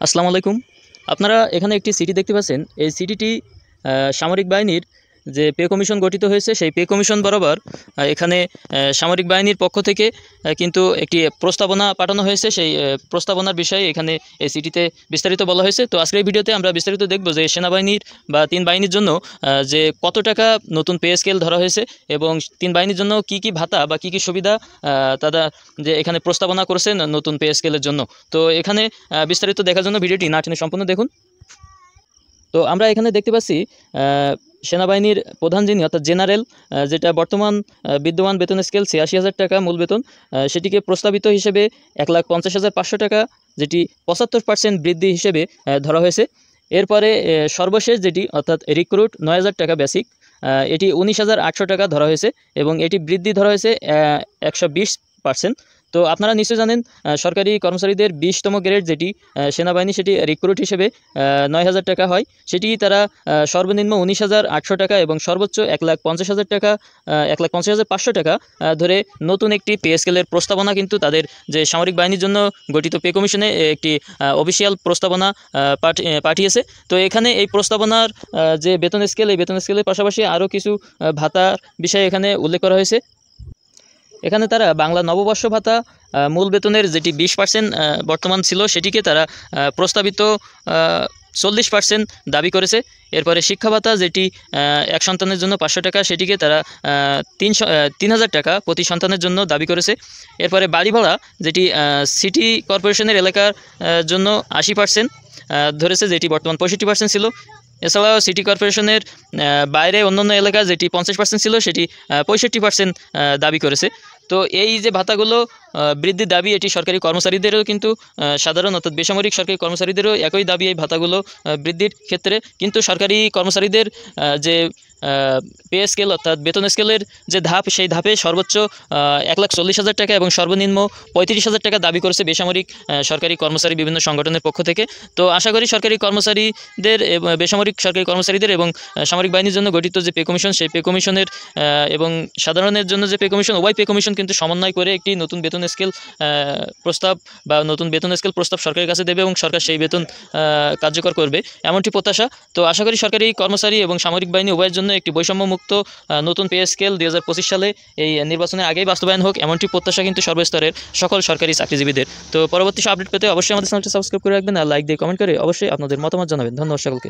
আসসালামু আলাইকুম। আপনারা এখানে একটি সিটি দেখতে পাচ্ছেন। এই সিটিটি সামরিক বাহিনীর যে পে কমিশন গঠিত হয়েছে সেই পে কমিশন বরাবর এখানে সামরিক বাহিনীর পক্ষ থেকে কিন্তু একটি প্রস্তাবনা পাঠানো হয়েছে। সেই প্রস্তাবনার বিষয়ে এখানে এই সিটিতে বিস্তারিত বলা হয়েছে। তো আজকের এই ভিডিওতে আমরা বিস্তারিত দেখব যে সেনাবাহিনীর বা 3 বাহিনীর জন্য যে কত টাকা নতুন পে স্কেল ধরা হয়েছে এবং 3 বাহিনীর জন্য কি কি ভাতা বা কি কি সুবিধা তারা যে এখানে প্রস্তাবনা করেছেন নতুন পে স্কেলের জন্য। তো এখানে বিস্তারিত দেখার জন্য ভিডিওটি না টেনে সম্পূর্ণ দেখুন। তো আমরা এখানে দেখতে পাচ্ছি সেনাবাহিনীর প্রধান যিনি অর্থাৎ জেনারেল, যেটা বর্তমান বিদ্যমান বেতন স্কেল ৮৬,০০০ টাকা মূল বেতন, সেটিকে প্রস্তাবিত হিসেবে ১,৫০,৫০০ টাকা, যেটি ৭৫% বৃদ্ধি হিসেবে ধরা হয়েছে। এরপরে সর্বশেষ যেটি অর্থাৎ রিক্রুট ৯,০০০ টাকা বেসিক, এটি ১৯,৮০০ টাকা ধরা হয়েছে এবং এটি বৃদ্ধি ধরা হয়েছে ১২০%। তো আপনারা নিশ্চয়ই জানেন সরকারি কর্মচারীদের ২০তম গ্রেড যেটি সেনাবাহিনী, সেটি রিক্রুট হিসেবে ৯,০০০ টাকা হয়। সেটি তারা সর্বনিম্ন ১৯,৮০০ টাকা এবং সর্বোচ্চ ১,৫০,০০০ টাকা, ১,৫০,৫০০ টাকা ধরে নতুন একটি পে স্কেলের প্রস্তাবনা কিন্তু তাদের যে সামরিক বাহিনীর জন্য গঠিত পে কমিশনে একটি অফিসিয়াল প্রস্তাবনা পাঠিয়েছে। তো এখানে এই প্রস্তাবনার যে বেতন স্কেল, এই বেতন স্কেলের পাশাপাশি আরও কিছু ভাতার বিষয়ে এখানে উল্লেখ করা হয়েছে। এখানে তারা বাংলা নববর্ষ ভাতা মূল বেতনের যেটি ২০% বর্তমান ছিল, সেটিকে তারা প্রস্তাবিত ৪০% দাবি করেছে। এরপরে শিক্ষা ভাতা যেটি এক সন্তানের জন্য ৫০০ টাকা, সেটিকে তারা ৩,০০০ টাকা প্রতি সন্তানের জন্য দাবি করেছে। এরপরে বাড়ি ভাড়া যেটি সিটি কর্পোরেশনের এলাকার জন্য ৮০% ধরেছে, যেটি বর্তমান ৬৫% ছিল। এছাড়াও সিটি কর্পোরেশনের বাইরে অন্যান্য এলাকা যেটি ৫০% ছিল, সেটি ৬৫% দাবি করেছে। তো এই যে ভাতাগুলো বৃদ্ধির দাবি, এটি সরকারি কর্মচারীদেরও কিন্তু সাধারণ অর্থাৎ বেসামরিক সরকারি কর্মচারীদেরও একই দাবি এই ভাতাগুলো বৃদ্ধির ক্ষেত্রে। কিন্তু সরকারি কর্মচারীদের যে পে স্কেল অর্থাৎ বেতন স্কেলের যে ধাপ, সেই ধাপে সর্বোচ্চ ১,৪০,০০০ টাকা এবং সর্বনিম্ন ৩৫,০০০ টাকা দাবি করেছে বেসামরিক সরকারি কর্মচারী বিভিন্ন সংগঠনের পক্ষ থেকে। তো আশা করি সরকারি কর্মচারীদের, বেসামরিক সরকারি কর্মচারীদের এবং সামরিক বাহিনীর জন্য গঠিত যে পে কমিশন, সেই পে কমিশনের এবং সাধারণের জন্য যে পে কমিশন, উভয় পে কমিশন কিন্তু সমন্বয় করে একটি নতুন বেতন স্কেল প্রস্তাব বা নতুন বেতন স্কেল প্রস্তাব সরকারের কাছে দেবে এবং সরকার সেই বেতন কার্যকর করবে, এমনটি প্রত্যাশা। তো আশা করি সরকারি কর্মচারী এবং সামরিক বাহিনী উভয়ের জন্য একটি বৈষম্যমুক্ত নতুন পে স্কেল ২০২৫ সালে এই নির্বাচনের আগেই বাস্তবায়ন হোক, এমনটি প্রত্যাশা কিন্তু সর্বস্তরের সকল সরকারি চাকরিজীবীদের। তো পরবর্তী আপডেট পেতে অবশ্যই আমাদের চ্যানেলটি সাবস্ক্রাইব করে রাখবেন আর লাইক দিয়ে কমেন্ট করে অবশ্যই আপনাদের মতামত জানাবেন। ধন্যবাদ সকলকে।